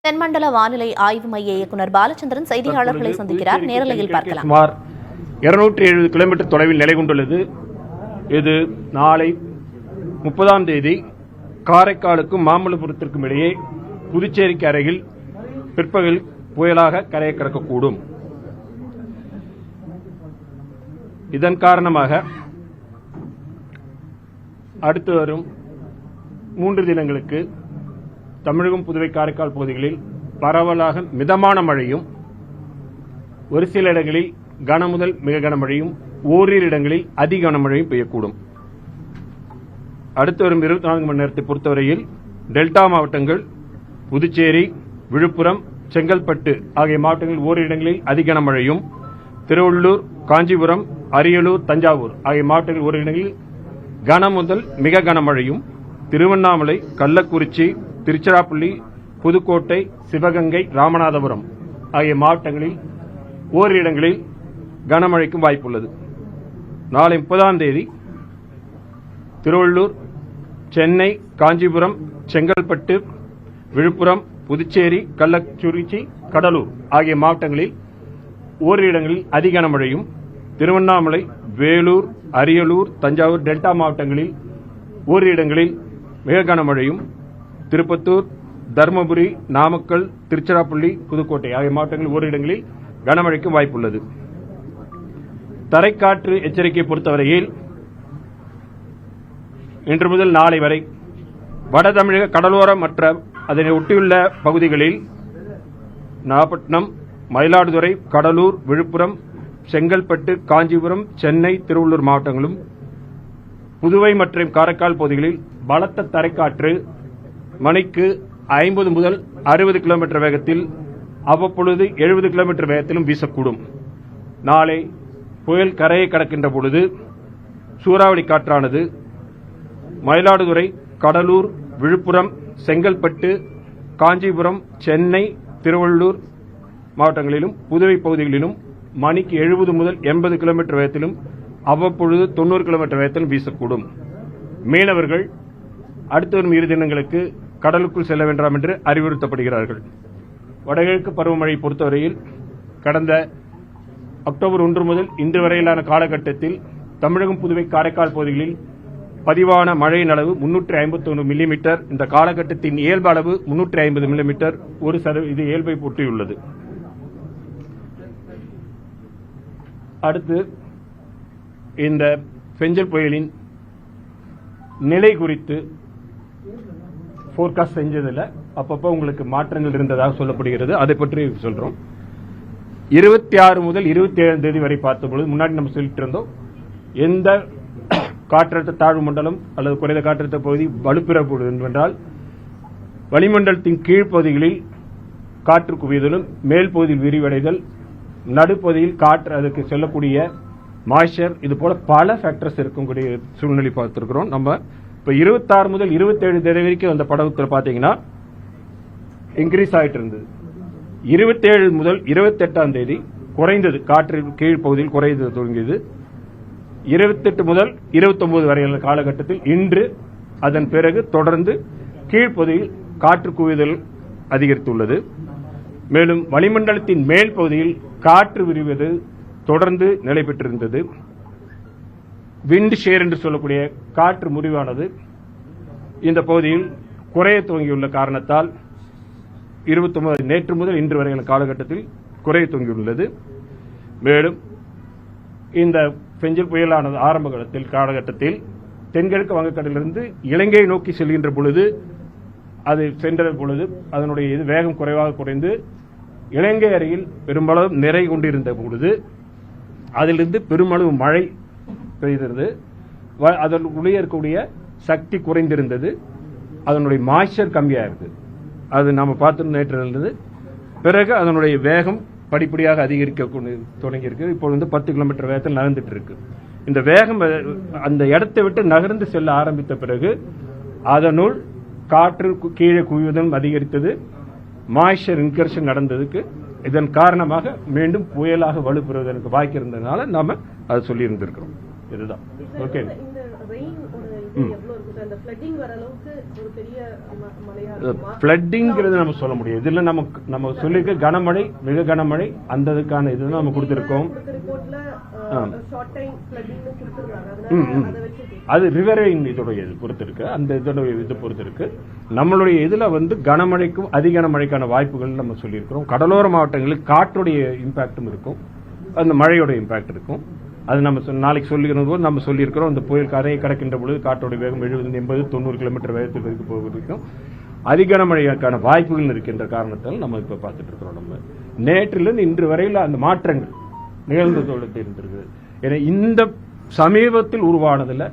தென்மண்டல வானிலை ஆய்வு மைய இயக்குநர் பாலச்சந்திரன் செய்தியாளர்களை சந்திக்கிறார். நேரலையில் பார்க்கலாம். சுமார் 270 கிலோமீட்டர் தொலைவில் நிலை கொண்டுள்ளது. இது நாளை 30ஆம் தேதி காரைக்காலுக்கும் மாமல்லபுரத்திற்கும் இடையே புதுச்சேரிக்கு அருகில் பிற்பகல் புயலாக கரையை கடக்கக்கூடும். இதன் காரணமாக அடுத்து வரும் 3 தினங்களுக்கு தமிழகம், புதுவை, காரைக்கால் பகுதிகளில் பரவலாக மிதமான மழையும், ஒரு சில இடங்களில் கன முதல் மிக கனமழையும், ஓரிரு இடங்களில் அதி கனமழையும் பெய்யக்கூடும். அடுத்து வரும் 24 மணி நேரத்தை பொறுத்தவரையில் டெல்டா மாவட்டங்கள் புதுச்சேரி, விழுப்புரம், செங்கல்பட்டு ஆகிய மாவட்டங்களில் ஓரிரு இடங்களில் அதி கனமழையும், திருவள்ளூர், காஞ்சிபுரம், அரியலூர், தஞ்சாவூர் ஆகிய மாவட்டங்களில் ஓரிரு இடங்களில் கன முதல் மிக கனமழையும், திருவண்ணாமலை, கள்ளக்குறிச்சி, திருச்சிராப்பள்ளி, புதுக்கோட்டை, சிவகங்கை, ராமநாதபுரம் ஆகிய மாவட்டங்களில் ஓரிரு இடங்களில் கனமழைக்கும் வாய்ப்புள்ளது. நாளை 30ஆம் தேதி திருவள்ளூர், சென்னை, காஞ்சிபுரம், செங்கல்பட்டு, விழுப்புரம், புதுச்சேரி, கள்ளக்குறிச்சி, கடலூர் ஆகிய மாவட்டங்களில் ஓரிரு இடங்களில் அதி கனமழையும், திருவண்ணாமலை, வேலூர், அரியலூர், தஞ்சாவூர் டெல்டா மாவட்டங்களில் ஓரிரு இடங்களில் மிக கனமழையும், திருப்பத்தூர், தருமபுரி, நாமக்கல், திருச்சிராப்பள்ளி, புதுக்கோட்டை ஆகிய மாவட்டங்களில் ஓரிரு இடங்களில் கனமழைக்கு வாய்ப்புள்ளது. தரைக்காற்று எச்சரிக்கையை பொறுத்தவரையில் இன்று முதல் நாளை வரை வட தமிழக கடலோரம் மற்றும் அதனை ஒட்டியுள்ள பகுதிகளில் நாகப்பட்டினம், மயிலாடுதுறை, கடலூர், விழுப்புரம், செங்கல்பட்டு, காஞ்சிபுரம், சென்னை, திருவள்ளூர் மாவட்டங்களும், புதுவை மற்றும் காரைக்கால் பகுதிகளில் பலத்த தரைக்காற்று மணிக்கு 50 முதல் 60 கிலோமீட்டர் வேகத்தில், அவ்வப்பொழுது 70 கிலோமீட்டர் வேகத்திலும் வீசக்கூடும். நாளை புயல் கரையை கடக்கின்ற பொழுது சூறாவளி காற்றானது மயிலாடுதுறை, கடலூர், விழுப்புரம், செங்கல்பட்டு, காஞ்சிபுரம், சென்னை, திருவள்ளூர் மாவட்டங்களிலும், புதுவை பகுதிகளிலும் மணிக்கு 70 முதல் 80 கிலோமீட்டர் வேகத்திலும், அவ்வப்பொழுது 90 கிலோமீட்டர் வேகத்திலும் வீசக்கூடும். மீனவர்கள் அடுத்து வரும் 2 தினங்களுக்கு கடலுக்குள் செல்ல வேண்டாம் என்று அறிவுறுத்தப்படுகிறார்கள். வடகிழக்கு பருவமழை பொறுத்தவரையில் கடந்த அக்டோபர் 1 முதல் இன்று வரையிலான காலகட்டத்தில் தமிழகம், புதுவை, காரைக்கால் பகுதிகளில் பதிவான மழையின் அளவு 351 மில்லிமீட்டர். இந்த காலகட்டத்தின் இயல்பு அளவு 350 மில்லிமீட்டர். இது இயல்பை ஒட்டியுள்ளது. அடுத்து இந்த பெஞ்சல் புயலின் நிலை குறித்து போர்காஸ்ட் செஞ்சதில் அப்பப்போ உங்களுக்கு மாற்றங்கள் இருந்ததாக சொல்லப்படுகிறது. அதை பற்றி சொல்றோம். 26 முதல் 27 தேதி வரை பார்த்தபொழுது முன்னாடி நம்ம சொல்லிட்டு இருந்தோம், எந்த காற்றழுத்த தாழ்வு மண்டலம் அல்லது குறைந்த காற்றழுத்த பகுதி வலுப்பெறப்படுவது என்றால் வளிமண்டலத்தின் கீழ்ப்பகுதிகளில் காற்று குவிதலும், மேல் பகுதியில் விரிவடைதல், நடுப்பகுதியில் காற்று அதற்கு செல்லக்கூடிய மாய்ச்சர், இது போல பல ஃபேக்டர்ஸ் இருக்கக்கூடிய சூழ்நிலை பார்த்திருக்கிறோம். நம்ம இப்ப 26 முதல் 27 தேதி வரைக்கும் அந்த படத்தில் பாத்தீங்கன்னா இன்க்ரீஸ் ஆயிட்டு இருந்தது. 27 முதல் 28ஆம் தேதி குறைந்தது, காற்று கீழ்ப்பகுதியில் குறைந்து தொடங்கியது. 28 முதல் 29 வரையிலான காலகட்டத்தில் இன்று அதன் பிறகு தொடர்ந்து கீழ்ப்பகுதியில் காற்று குவிதல் அதிகரித்துள்ளது. மேலும் வளிமண்டலத்தின் மேல் பகுதியில் காற்று விரிவது தொடர்ந்து நிலை பெற்றிருந்தது. விண்ட் ஷேர் என்று சொல்லக்கூடிய காற்று முறிவானது இந்த பகுதியில் குறைய துவங்கியுள்ள காரணத்தால் 29 நேற்று முதல் இன்று வரையிலான காலகட்டத்தில் குறைய துவங்கியுள்ளது. மேலும் இந்த பெஞ்சல் புயலானது ஆரம்ப காலகட்டத்தில் தென்கிழக்கு வங்கக்கடலிலிருந்து இலங்கையை நோக்கி செல்கின்ற பொழுது, அது சென்ற பொழுது அதனுடைய வேகம் குறைவாக குறைந்து இலங்கை அருகில் பெரும்பாலும் நிறை கொண்டிருந்த பொழுது அதிலிருந்து பெருமளவு மழை பெய்திருந்தது. அதனுடைய இருக்கக்கூடிய சக்தி குறைந்திருந்தது. அதனுடைய மாய்ச்சர் கம்மியாக இருக்கு. அது நம்ம பார்த்து நேற்று இருந்தது. பிறகு அதனுடைய வேகம் படிப்படியாக அதிகரிக்க தொடங்கியிருக்கு. இப்போ 10 கிலோமீட்டர் வேகத்தில் நகர்ந்துட்டு இருக்கு. இந்த வேகம் அந்த இடத்தை விட்டு நகர்ந்து செல்ல ஆரம்பித்த பிறகு அதனுள் காற்று கீழே குவிவதும் அதிகரித்தது. மாய்ச்சர் இன்கர்ஷன் நடந்ததுக்கு இதன் காரணமாக மீண்டும் புயலாக வலுப்பெறுவதற்கு வாய்ப்பு இருந்ததுனால நாம அதை சொல்லி இருந்திருக்கிறோம். இதுதான். ஓகே. அந்த ஃப்ளட்டிங் வர அளவுக்கு ஒரு பெரிய மழையா இருக்குமா? ஃப்ளட்டிங்கிறது நம்ம சொல்ல முடியாது. இதுல நம்ம சொல்லியிருக்க கனமழை, மிக கனமழை, அந்த இதுக்கான இதுதான் நம்ம கொடுத்திருக்கோம். ரிப்போர்ட்ல ஷார்ட் டைம் ஃப்ளட்டிங்னு கொடுத்திருக்காங்க. அதனால அதை வச்சு அது ரிவரைன் இதோடைய இது பொறுத்து இருக்கு, அந்த இதோட இது பொறுத்து இருக்கு. நம்மளுடைய இதுல கனமழைக்கும் அதிக கனமழைக்கான வாய்ப்புகள் நம்ம சொல்லியிருக்கிறோம். கடலோர மாவட்டங்களுக்கு காற்றுடைய இம்பாக்டும் இருக்கும், அந்த மழையோட இம்பாக்ட் இருக்கும். அது நம்ம நாளைக்கு சொல்லிக்கிறது போது நம்ம சொல்லியிருக்கிறோம். இந்த புயல் கரையை கடக்கின்ற பொழுது காற்றோட வேகம் 70, 80, 90 கிலோமீட்டர் வேகத்தில் போவதற்கும் அதிக கனமழைக்கான வாய்ப்புகள் இருக்கின்ற காரணத்தால் நம்ம இப்ப பார்த்துட்டு இருக்கிறோம். நம்ம நேற்றிலிருந்து இன்று வரையில் அந்த மாற்றங்கள் நிகழ்ந்ததோடு இருந்திருக்குது. ஏன்னா இந்த சமீபத்தில் உருவானதுல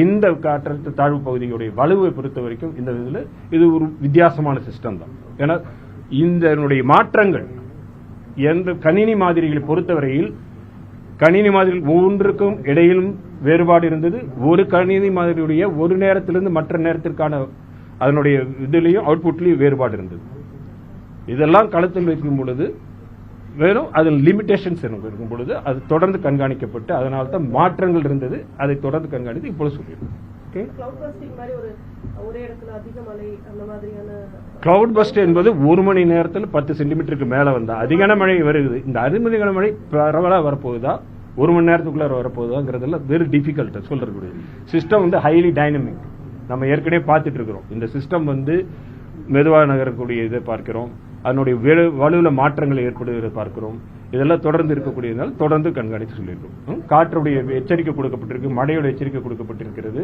இந்த காற்றழுத்த தாழ்வு பகுதியுடைய வலுவை பொறுத்த வரைக்கும் இந்த இதுல இது ஒரு வித்தியாசமான சிஸ்டம் தான். ஏன்னா இந்த மாற்றங்கள் எந்த கணினி மாதிரிகளை பொறுத்தவரையில் கணினி மாதிரிகள் ஒவ்வொன்றுக்கும் இடையிலும் வேறுபாடு இருந்தது. ஒரு கணினி மாதிரியுடைய ஒரு நேரத்திலிருந்து மற்ற நேரத்திற்கான அதனுடைய இதுலயும் அவுட்புட்லயும் வேறுபாடு இருந்தது. இதெல்லாம் களத்தில் வைக்கும் பொழுது வெறும் அதில் லிமிடேஷன்ஸ் இருக்கும் பொழுது அது தொடர்ந்து கண்காணிக்கப்பட்டு அதனால தான் மாற்றங்கள் இருந்தது. அதை தொடர்ந்து கண்காணித்து இப்பொழுது சொல்லியிருக்கோம். கிளவுட் பஸ்ட் என்பது ஒரு மணி நேரத்தில் 10 சென்டிமீட்டருக்கு மேல வந்தா அதிக மழை வருது. இந்த அதிக கனமழை பரவலா வரப்போகுதா, ஒரு மணி நேரத்துக்குள்ள வரப்போகுதாங்கிறதுல வெரி டிஃபிகல்ட் சொல்றது. System highly dynamic. நம்ம ஏற்கனவே பார்த்துட்டு இருக்கிறோம். இந்த சிஸ்டம் மெதுவாக நகரக்கூடிய இதை பார்க்கிறோம், அதனுடைய வலுவில மாற்றங்கள் ஏற்படுவதை பார்க்கிறோம். இதெல்லாம் தொடர்ந்து இருக்கக்கூடியதால் தொடர்ந்து கண்காணித்து சொல்லியிருக்கோம். காற்றுடைய எச்சரிக்கை கொடுக்கப்பட்டிருக்கு, மழையோட எச்சரிக்கை கொடுக்கப்பட்டிருக்கிறது.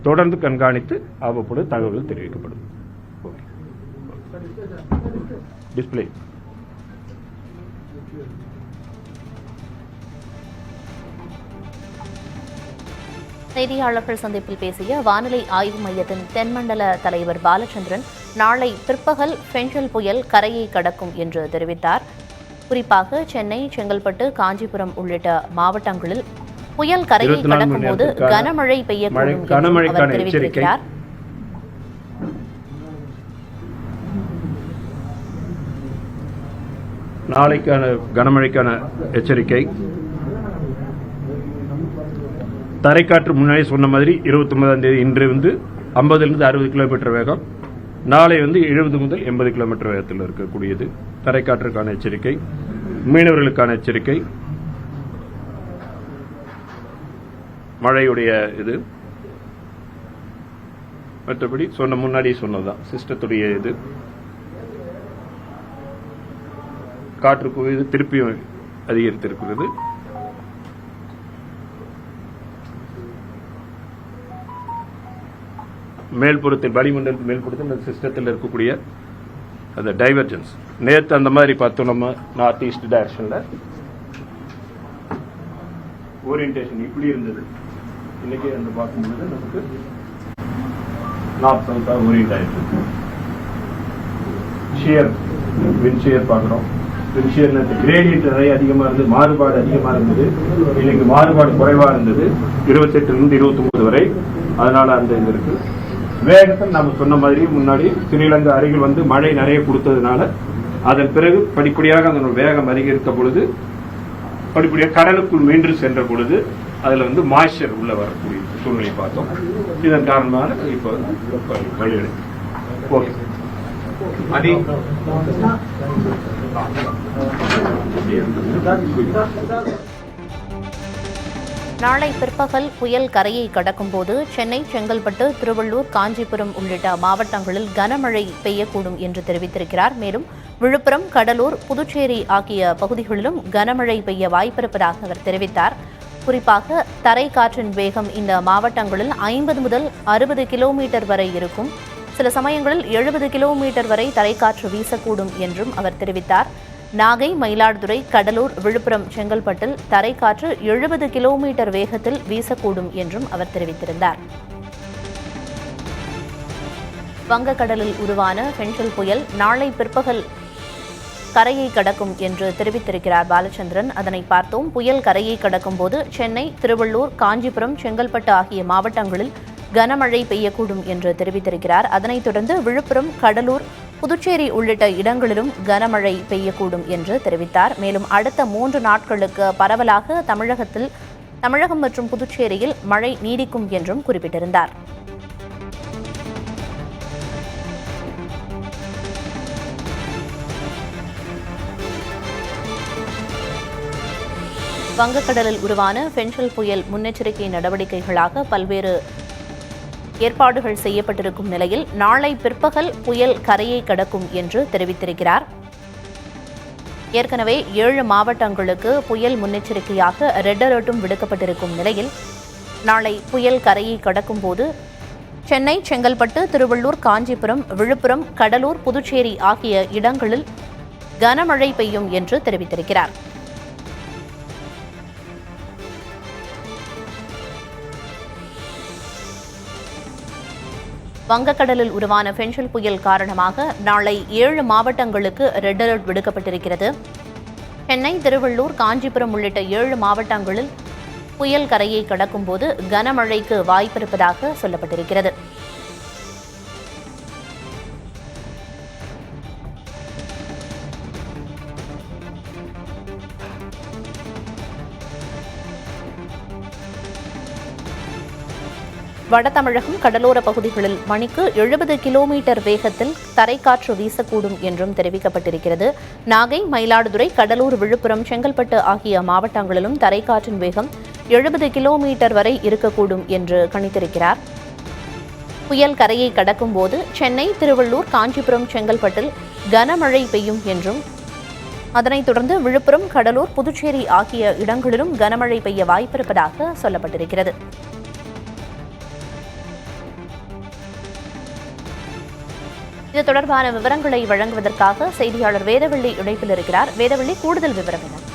தொடர்ந்து கண்காணித்து அவ்வப்போது தகவல் தெரிவிக்கப்படும். டிஸ்பிளே செய்தியாளர்கள் சந்திப்பில் பேசிய வானிலை ஆய்வு மையத்தின் தென்மண்டல தலைவர் பாலச்சந்திரன், நாளை பிற்பகல் பெஞ்சல் புயல் கரையை கடக்கும் என்று தெரிவித்தார். குறிப்பாக சென்னை, செங்கல்பட்டு, காஞ்சிபுரம் உள்ளிட்ட மாவட்டங்களில் புயல் கரையை கடக்கும் போது கனமழை பெய்யக்கூடும் என்று அவர் தெரிவித்திருக்கிறார். நாளைக்கான கனமழைக்கான எச்சரிக்கை. தரைக்காற்று முன்னாடி சொன்ன மாதிரி 29ஆம் தேதி இன்று 50 to 60 கிலோமீட்டர் வேகம், நாளை 70 முதல் 80 கிலோமீட்டர் வேகத்தில் இருக்கக்கூடியது. தரைக்காற்றுக்கான எச்சரிக்கை, மீனவர்களுக்கான எச்சரிக்கை, மழையுடைய இது மற்றபடி முன்னாடி சொன்னதுதான் சிஸ்டத்துடைய இது. காற்று குவிது திருப்பியும் அதிகரித்திருக்கிறது. மேல்புறத்தில் வளிமண்டலத்தில் மேல்புறத்தில் அந்த சிஸ்டத்தில் இருக்கக்கூடிய அந்த டைவர்ஜென்ஸ் நேற்று அந்த மாதிரி பார்த்தோம். நம்ம நார்த் ஈஸ்ட் டைரக்ஷன்ல ஓரியன்டேஷன் இப்படி இருந்தது. இன்னைக்கு அந்த பார்க்கும்போது நமக்கு நார்த் சவுத்தா ஓரியன்ட் ஆயிருக்கு. ஷியர் விண்ட் ஷியர் பார்க்கிறோம். விண்ட் ஷியர் கிரேடியன்ட் நிறைய அதிகமா இருந்தது, மாறுபாடு அதிகமா இருந்தது. இன்னைக்கு மாறுபாடு குறைவா இருந்தது, 28 to 29 வரை. அதனால அந்த இது இருக்கு. வேகத்தில் நம்ம சொன்ன மாதிரி முன்னாடி ஸ்ரீலங்கா அருகில் மழை நிறைய கொடுத்ததுனால அதன் பிறகு படிப்படியாக அதனோட வேகம் அதிகரித்த பொழுது படிப்படியாக கடலுக்குள் மீண்டு சென்ற பொழுது அதுல மாய்ச்சர் உள்ள வரக்கூடிய சூழ்நிலை பார்த்தோம். இதன் காரணமாக இப்போ வழியெடு. ஓகே, நாளை பிற்பகல் புயல் கரையை கடக்கும்போது சென்னை, செங்கல்பட்டு, திருவள்ளூர், காஞ்சிபுரம் உள்ளிட்ட மாவட்டங்களில் கனமழை பெய்யக்கூடும் என்று தெரிவித்திருக்கிறார். மேலும் விழுப்புரம், கடலூர், புதுச்சேரி ஆகிய பகுதிகளிலும் கனமழை பெய்ய வாய்ப்பிருப்பதாக அவர் தெரிவித்தார். குறிப்பாக தரை காற்றின் வேகம் இந்த மாவட்டங்களில் 50 முதல் 60 கிலோமீட்டர் வரை இருக்கும். சில சமயங்களில் 70 கிலோமீட்டர் வரை தரைக்காற்று வீசக்கூடும் என்றும் அவர் தெரிவித்தார். நாகை, மயிலாடுதுறை, கடலூர், விழுப்புரம், செங்கல்பட்டில் தரைக்காற்று 70 கிலோமீட்டர் வேகத்தில் வீசக்கூடும் என்றும் அவர் தெரிவித்திருந்தார். வங்கக்கடலில் உருவான பெஞ்சல் புயல் நாளை பிற்பகல் கரையை கடக்கும் என்று தெரிவித்திருக்கிறார் பாலச்சந்திரன். அதனை பார்த்தோம். புயல் கரையை கடக்கும் போது சென்னை, திருவள்ளூர், காஞ்சிபுரம், செங்கல்பட்டு ஆகிய மாவட்டங்களில் கனமழை பெய்யக்கூடும் என்று தெரிவித்திருக்கிறார். அதனைத் தொடர்ந்து விழுப்புரம், கடலூர், புதுச்சேரி உள்ளிட்ட இடங்களிலும் கனமழை பெய்யக்கூடும் என்று தெரிவித்தார். மேலும் அடுத்த 3 நாட்களுக்கு பரவலாக தமிழகம் மற்றும் புதுச்சேரியில் மழை நீடிக்கும் என்றும் குறிப்பிட்டிருந்தார். வங்கக்கடலில் உருவான பென்ஷல் புயல் முன்னெச்சரிக்கை நடவடிக்கைகளாக பல்வேறு ஏற்பாடுகள் செய்யப்பட்டிருக்கும் நிலையில் நாளை பிற்பகல் புயல் கரையை கடக்கும் என்று தெரிவித்திருக்கிறார். ஏற்கனவே 7 மாவட்டங்களுக்கு புயல் முன்னெச்சரிக்கையாக ரெட் அலர்ட்டும் விடுக்கப்பட்டிருக்கும் நிலையில் நாளை புயல் கரையை கடக்கும் போது சென்னை, செங்கல்பட்டு, திருவள்ளூர், காஞ்சிபுரம், விழுப்புரம், கடலூர், புதுச்சேரி ஆகிய இடங்களில் கனமழை பெய்யும் என்று தெரிவித்திருக்கிறார். வங்கக்கடலில் உருவான பென்ஷல் புயல் காரணமாக நாளை 7 மாவட்டங்களுக்கு ரெட் அலர்ட் விடுக்கப்பட்டிருக்கிறது. சென்னை, திருவள்ளூர், காஞ்சிபுரம் உள்ளிட்ட 7 மாவட்டங்களில் புயல் கரையை கடக்கும்போது கனமழைக்கு வாய்ப்பிருப்பதாக சொல்லப்பட்டிருக்கிறது. வட தமிழகம் கடலோர பகுதிகளில் மணிக்கு 70 கிலோமீட்டர் வேகத்தில் தரைக்காற்று வீசக்கூடும் என்றும் தெரிவிக்கப்பட்டிருக்கிறது. நாகை, மயிலாடுதுறை, கடலூர், விழுப்புரம், செங்கல்பட்டு ஆகிய மாவட்டங்களிலும் தரைக்காற்றின் வேகம் 70 கிலோமீட்டர் வரை இருக்கக்கூடும் என்று கணித்திருக்கிறார். புயல் கரையை கடக்கும் போது சென்னை, திருவள்ளூர், காஞ்சிபுரம், செங்கல்பட்டில் கனமழை பெய்யும் என்றும் அதனைத் தொடர்ந்து விழுப்புரம், கடலூர், புதுச்சேரி ஆகிய இடங்களிலும் கனமழை பெய்ய வாய்ப்பிருப்பதாக சொல்லப்பட்டிருக்கிறது. இது தொடர்பான விவரங்களை வழங்குவதற்காக செய்தியாளர் வேதவள்ளி இணைப்பில் இருக்கிறார். வேதவள்ளி, கூடுதல் விவரம் என்ன?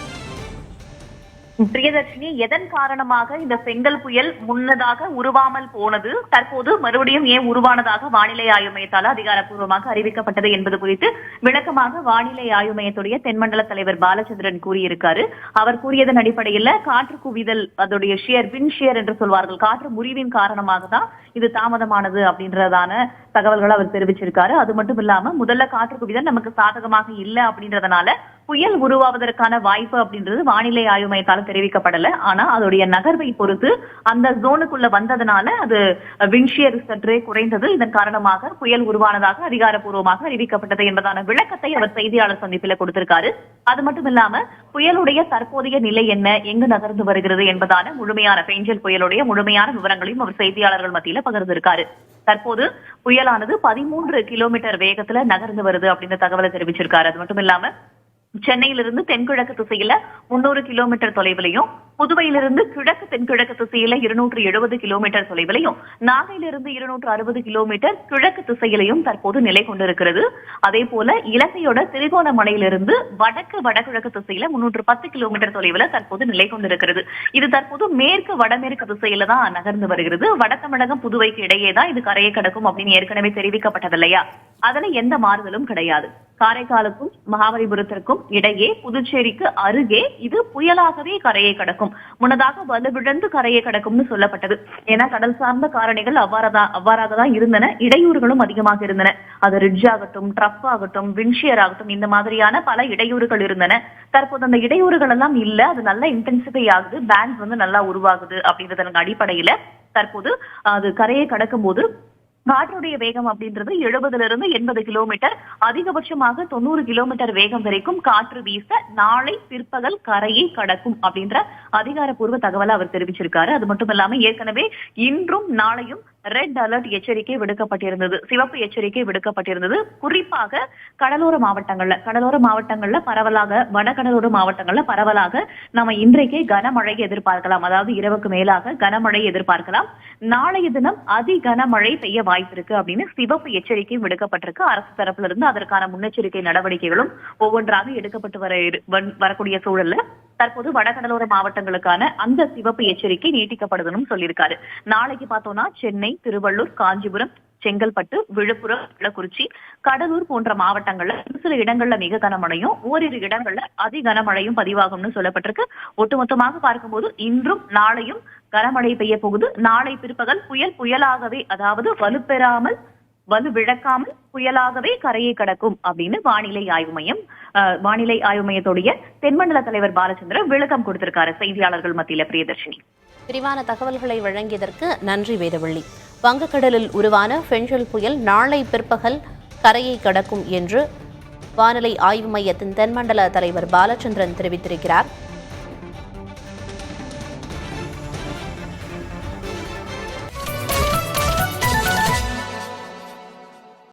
பிரியதர்ஷினி, எதன் காரணமாக இந்த செங்கல் புயல் முன்னதாக உருவாமல் போனது, தற்போது மறுபடியும் ஏன் உருவானதாக வானிலை ஆய்வு மையத்தால் அதிகாரப்பூர்வமாக அறிவிக்கப்பட்டது என்பது குறித்து விளக்கமாக வானிலை ஆய்வு மையத்துடைய தென்மண்டல தலைவர் பாலச்சந்திரன் கூறியிருக்காரு. அவர் கூறியதன் அடிப்படையில் காற்று குவிதல், அதோடைய வின் ஷியர் என்று சொல்வார்கள், காற்று முறிவின் காரணமாக தான் இது தாமதமானது அப்படின்றதான தகவல்களை அவர் தெரிவிச்சிருக்காரு. அது மட்டும் இல்லாம முதல்ல காற்று குவிதல் நமக்கு சாதகமாக இல்ல அப்படின்றதுனால புயல் உருவாவதற்கான வாய்ப்பு அப்படின்றது வானிலை ஆய்வு மையத்தால் தெரிவிக்கப்படல. ஆனா அதோடைய நகர்வை பொறுத்து அந்த ஜோனுக்குள்ள வந்ததுனால அது வின்ஷியர் சற்றே குறைந்தது. இதன் காரணமாக புயல் உருவானதாக அதிகாரப்பூர்வமாக அறிவிக்கப்பட்டது என்பதான விளக்கத்தை அவர் செய்தியாளர் சந்திப்பில் கொடுத்திருக்காரு. அது மட்டும் இல்லாம புயலுடைய தற்போதைய நிலை என்ன, எங்கு நகர்ந்து வருகிறது என்பதான முழுமையான பென்ஷல் புயலுடைய முழுமையான விவரங்களையும் அவர் செய்தியாளர்கள் மத்தியில பகிர்ந்திருக்காரு. தற்போது புயலானது 13 கிலோமீட்டர் வேகத்துல நகர்ந்து வருது அப்படின்ற தகவலை தெரிவிச்சிருக்காரு. அது மட்டும் இல்லாம சென்னையிலிருந்து தென்கிழக்கு திசையில 300 கிலோமீட்டர் தொலைவிலையும், புதுவையிலிருந்து கிழக்கு தென்கிழக்கு திசையில 270 கிலோமீட்டர் தொலைவிலையும், நாகையிலிருந்து 260 கிலோமீட்டர் கிழக்கு திசையிலையும் தற்போது நிலை கொண்டிருக்கிறது. அதே போல இலங்கையோட திரிகோணமலையிலிருந்து வடகிழக்கு திசையில 310 கிலோமீட்டர் தொலைவில் தற்போது நிலை கொண்டிருக்கிறது. இது தற்போது மேற்கு வடமேற்கு திசையில தான் நகர்ந்து வருகிறது. வட தமிழகம் புதுவைக்கு இடையே தான் இது கரையை கடக்கும் அப்படின்னு ஏற்கனவே தெரிவிக்கப்பட்டது இல்லையா? அதுல எந்த மாறுதலும் கிடையாது. காரைக்காலுக்கும் மகாபலிபுரத்திற்கும் இடையே, புதுச்சேரிக்கு அருகே இது புயலாகவே கரையை கடக்கும். முன்னதாக வலுவிழந்து கரையை கடக்கும்னு சொல்லப்பட்டது. ஏன்னா கடல் சார்ந்த காரணிகள் அவ்வாறாக தான் இருந்தன. இடையூறுகளும் அதிகமாக இருந்தன. அது ரிட்ஜ் ஆகட்டும், ட்ரப் ஆகட்டும், வின்ஷியர் ஆகட்டும், இந்த மாதிரியான பல இடையூறுகள் இருந்தன. தற்போது அந்த இடையூறுகள் எல்லாம் இல்ல. அது நல்லா இன்டென்சிஃபை ஆகுது, பேங்க் வந்து நல்லா உருவாகுது அப்படின்றதன் அடிப்படையில தற்போது அது கரையை கடக்கும் போது காற்றுடைய வேகம் அப்படின்றது 70 80 கிலோமீட்டர், அதிகபட்சமாக 90 கிலோமீட்டர் வேகம் வரைக்கும் காற்று வீச நாளை பிற்பகல் கரையை கடக்கும் அப்படின்ற அதிகாரப்பூர்வ தகவலை அவர் தெரிவிச்சிருக்காரு. அது மட்டும் இல்லாம ஏற்கனவே இன்றும் நாளையும் ரெட் அலர்ட் எச்சரிக்கை விடுக்கப்பட்டிருந்தது, சிவப்பு எச்சரிக்கை விடுக்கப்பட்டிருந்தது. குறிப்பாக கடலோர மாவட்டங்கள்ல பரவலாக, வடகடலோர மாவட்டங்கள்ல பரவலாக நம்ம இன்றைக்கே கனமழை எதிர்பார்க்கலாம். அதாவது இரவுக்கு மேலாக கனமழை எதிர்பார்க்கலாம். நாளைய தினம் அதி கனமழை பெய்ய வாய்ப்பு இருக்கு அப்படின்னு சிவப்பு எச்சரிக்கை விடுக்கப்பட்டிருக்கு. அரசு தரப்புல இருந்து அதற்கான முன்னெச்சரிக்கை நடவடிக்கைகளும் ஒவ்வொன்றாக எடுக்கப்பட்டு வரக்கூடிய சூழல்ல தற்போது வடகடலோர மாவட்டங்களுக்கான அந்த சிவப்பு எச்சரிக்கை நீட்டிக்கப்படுதுன்னு சொல்லியிருக்காரு. நாளைக்கு பார்த்தோம்னா சென்னை, திருவள்ளூர், காஞ்சிபுரம், செங்கல்பட்டு, விழுப்புரம், கள்ளக்குறிச்சி, கடலூர் போன்ற மாவட்டங்கள்ல சில இடங்கள்ல மிக கனமழையும், ஓரிரு இடங்கள்ல அதி கனமழையும் பதிவாகும்னு சொல்லப்பட்டிருக்கு. ஒட்டுமொத்தமாக பார்க்கும்போது இன்றும் நாளையும் கனமழை பெய்ய போகுது. நாளை பிற்பகல் புயலாகவே, அதாவது வலுவிழக்காமல் புயலாகவே கரையை கடக்கும் அப்படின்னு வானிலை ஆய்வு மையத்துடைய தென்மண்டல தலைவர் பாலச்சந்திரன் விளக்கம் கொடுத்திருக்காரு செய்தியாளர்கள் மத்தியில. பிரியதர்ஷினி, விரிவான தகவல்களை வழங்கியதற்கு நன்றி வேதவள்ளி. வங்கக்கடலில் உருவான பென்ஷல் புயல் நாளை பிற்பகல் கரையை கடக்கும் என்று வானிலை ஆய்வு மையத்தின் தென்மண்டல தலைவர் பாலச்சந்திரன் தெரிவித்திருக்கிறார்.